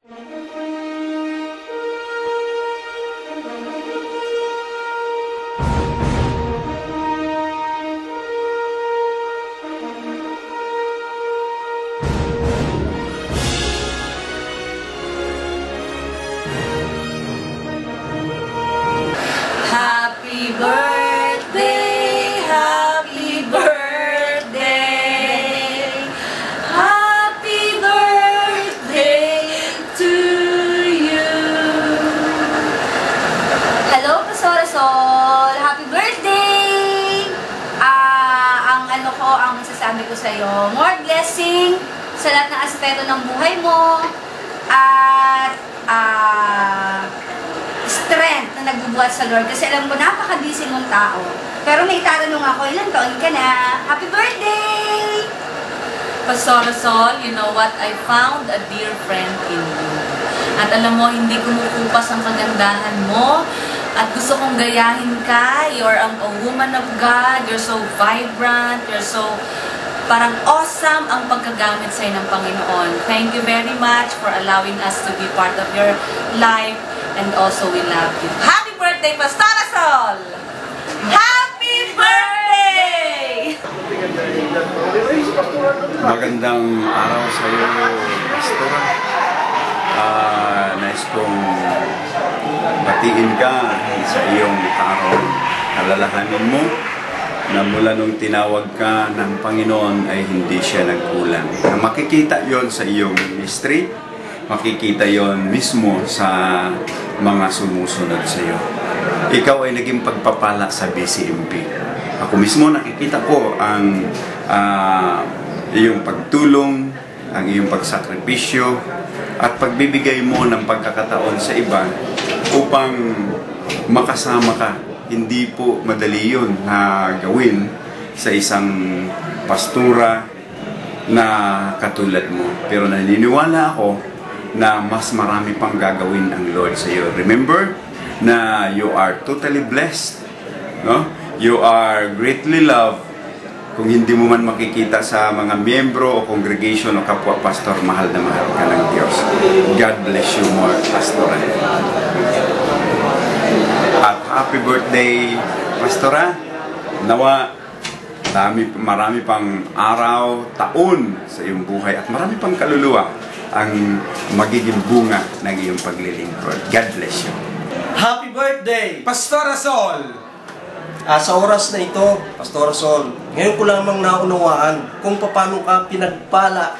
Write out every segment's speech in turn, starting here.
Happy birthday, happy birthday, happy birthday to you. Hello, Pastora Sol, happy birthday! Ang masasabi ko sa'yo, more blessing sa lahat ng aspeto ng buhay mo at strength na nagbubuhat sa Lord. Kasi alam ko, napaka-busy mong tao. Pero may tatanong ako, ilang taon ka na? Happy birthday! Pastora Sol, you know what? I found a dear friend in you. At alam mo, hindi kumukupas ang kagandahan mo. At gusto kong gayahin ka. You're a woman of God. You're so vibrant. You're so parang awesome ang pagkagamit sa'yo ng Panginoon. Thank you very much for allowing us to be part of your life. And also, we love you. Happy birthday, Pastora Sol! Happy birthday! Magandang araw sa iyo, Pastora. Nais kong batiin ka sa iyong kaarawan. Alalahanin mo na mula nung tinawag ka ng Panginoon ay hindi siya nagkulang. Na makikita yon sa iyong ministry, makikita yon mismo sa mga sumusunod sa iyo. Ikaw ay naging pagpapala sa BCMP. Ako mismo nakikita ko ang iyong pagtulong, ang iyong pagsakripisyo, at pagbibigay mo ng pagkakataon sa iba upang makasama ka. Hindi po madali yun na gawin sa isang pastura na katulad mo. Pero naniniwala ako na mas marami pang gagawin ang Lord sa iyo. Remember na you are totally blessed. No? You are greatly loved. Kung hindi mo man makikita sa mga miyembro o congregation o kapwa pastor, mahal na mahal ka ng Diyos. God bless you more, Pastora. At happy birthday, Pastora. Nawa, marami pang araw, taon sa iyong buhay at marami pang kaluluwa ang magiging bunga ng iyong paglilingkod. God bless you. Happy birthday, Pastora Sol! Sa oras na ito, Pastora Sol, ngayon ko lamang naunawaan kung paano ka pinagpala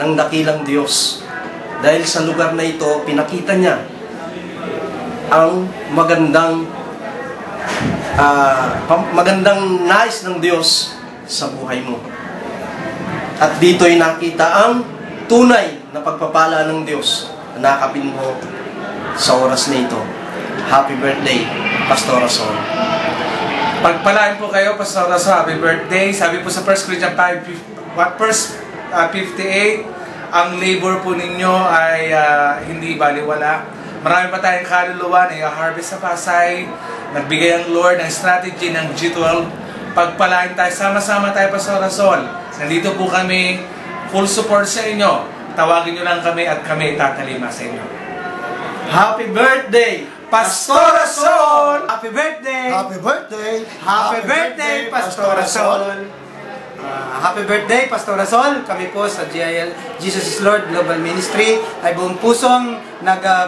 ng dakilang Diyos. Dahil sa lugar na ito, pinakita niya ang magandang nais ng Diyos sa buhay mo. At dito'y nakita ang tunay na pagpapala ng Diyos na nakapin mo sa oras na ito. Happy birthday, Pastora Sol. Pagpalain po kayo, Pastora Sol. Happy birthday. Sabi po sa 1 Corinthians 5:58, ang labor po ninyo ay hindi baliwala. Marami pa tayong kaluluwa na i-harvest sa Pasay. Nagbigay ang Lord ng strategy ng G12. Pagpalain tayo, sama-sama tayo, Pastora Sol. Nandito po kami, full support sa inyo. Tawagin nyo lang kami at kami tatalima sa inyo. Happy birthday, Pastora Sol! Happy birthday! Happy birthday! Happy birthday, Pastora Sol! Happy birthday, Pastora Sol! Kami po sa GIL, Jesus is Lord Global Ministry ay buong pusong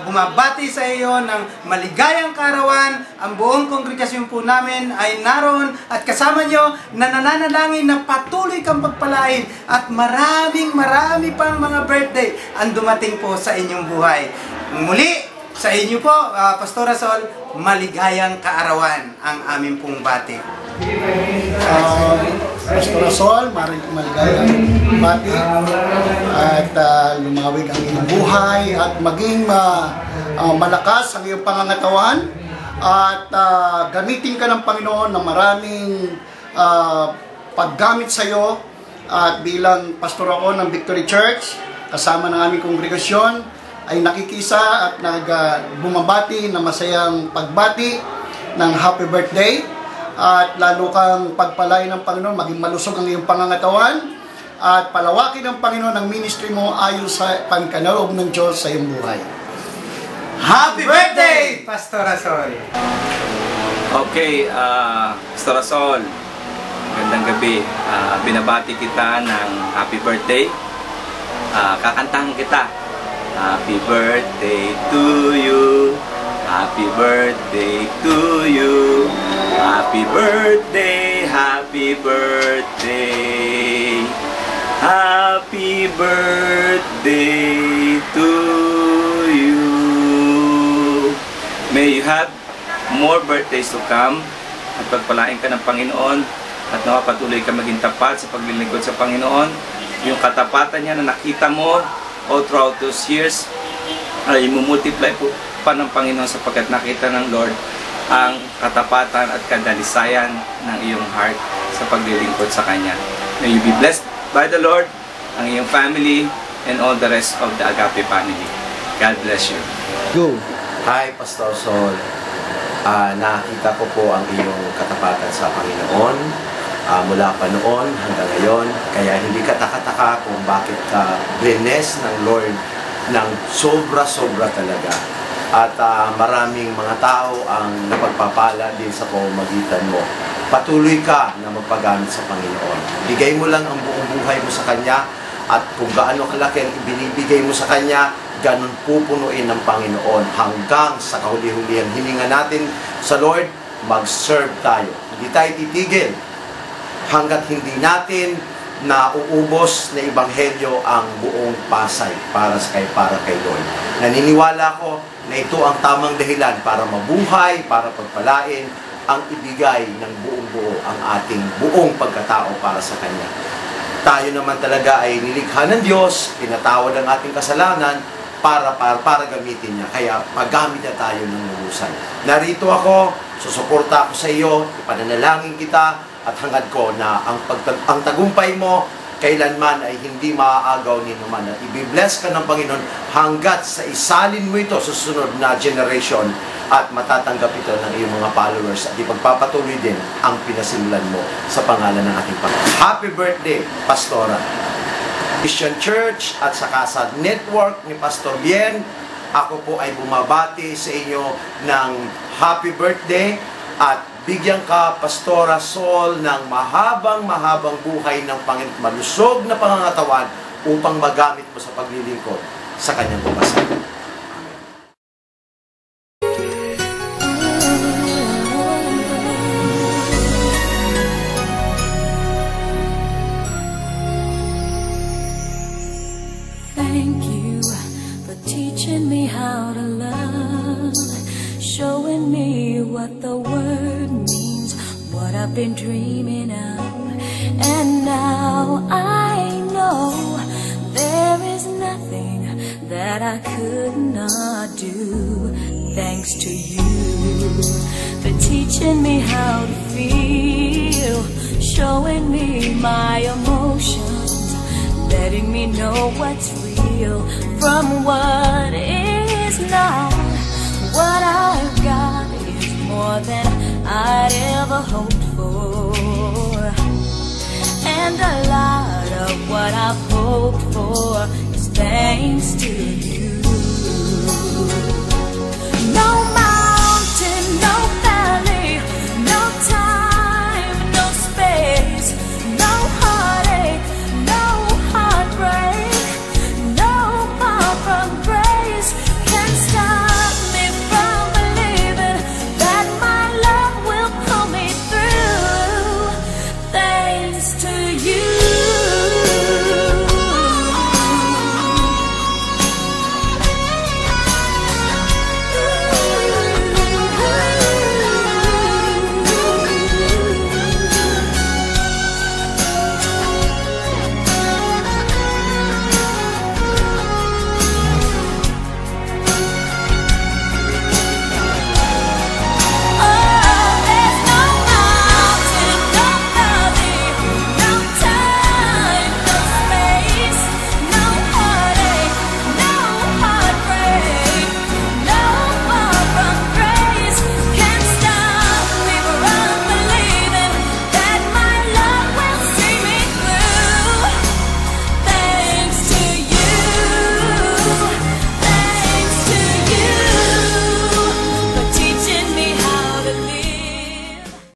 bumabati sa iyo ng maligayang kaarawan. Ang buong kongregasyon po namin ay naroon at kasama nyo na nananalangin na patuloy kang pagpalain at marami pang mga birthday ang dumating po sa inyong buhay. Muli, sa inyo po, Pastora Sol, maligayang kaarawan ang aming pong bati. Pastora Sol, maligayang bati at lumawig ang iyong buhay at maging malakas ang iyong pangangatawan at gamitin ka ng Panginoon ng maraming paggamit sa iyo at bilang pastor ako ng Victory Church kasama ng aming kongregasyon ay nakikisa at bumabati na masayang pagbati ng happy birthday at lalo kang pagpalain ng Panginoon, maging malusog ang iyong pangangatawan at palawakin ng Panginoon ang ministry mo ayon sa pagkaloob ng Diyos sa iyong buhay. Happy birthday, Pastor Sol! Okay, Pastor Sol, magandang gabi. Binabati kita ng happy birthday. Kakantahan kita. Happy birthday to you. Happy birthday to you. Happy birthday, happy birthday. Happy birthday to you. May you have more birthdays to come at pagpalain ka ng Panginoon at napapatuloy ka maging tapat sa paglilingkod sa Panginoon. Yung katapatan niya na nakita mo all throughout those years ay mumultiply po pa ng Panginoon sapagkat nakita ng Lord ang katapatan at kadalisayan ng iyong heart sa paglilingkod sa Kanya. May you be blessed by the Lord, ang iyong family, and all the rest of the Agape family. God bless you. Go! Hi, Pastor Sol. Nakita ko po ang iyong katapatan sa Panginoon mula pa noon hanggang ngayon. Kaya hindi ka taka-taka kung bakit ka bless ng Lord ng sobra-sobra talaga. At maraming mga tao ang napagpapala din sa pamamagitan mo. Patuloy ka na magpagamit sa Panginoon. Bigay mo lang ang buong buhay mo sa Kanya at kung gaano kalaki ang ibinibigay mo sa Kanya, ganun pupunuin ng Panginoon hanggang sa kahuli-hulihan. Hininga natin sa Lord, mag-serve tayo. Hindi tayo titigil hanggat hindi natin nauubos na ebanghelyo ang buong Pasay para kay Lord. Naniniwala ko na ito ang tamang dahilan para mabuhay, para pagpalain, ang ibigay ng buong-buo ang ating buong pagkatao para sa Kanya. Tayo naman talaga ay nilikha ng Diyos, pinatawad ang ating kasalanan para gamitin niya. Kaya paggamit na tayo ng lulusan. Narito ako, susuporta ako sa iyo, ipananalangin kita, at hangad ko na ang tagumpay mo kailanman ay hindi maaagaw ni naman at i-bless ka ng Panginoon hanggat sa isalin mo ito sa susunod na generation at matatanggap ito ng iyong mga followers at ipagpapatuloy din ang pinasimulan mo sa pangalan ng ating Panginoon. Happy birthday, Pastora! Christian Church at saka sa network ni Pastor Bien, ako po ay bumabati sa inyo ng happy birthday at bigyan ka, Pastora Sol, ng mahabang buhay ng Panginoon, malusog na pangangatawan upang magamit mo sa paglilingkod sa kanyang pagpasal. Thank you for teaching me how to love, showing me what the word means, what I've been dreaming of. And now I know there is nothing that I could not do, thanks to you for teaching me how to feel, showing me my emotions, letting me know what's real from what is not. What I've got is more than I'd ever hoped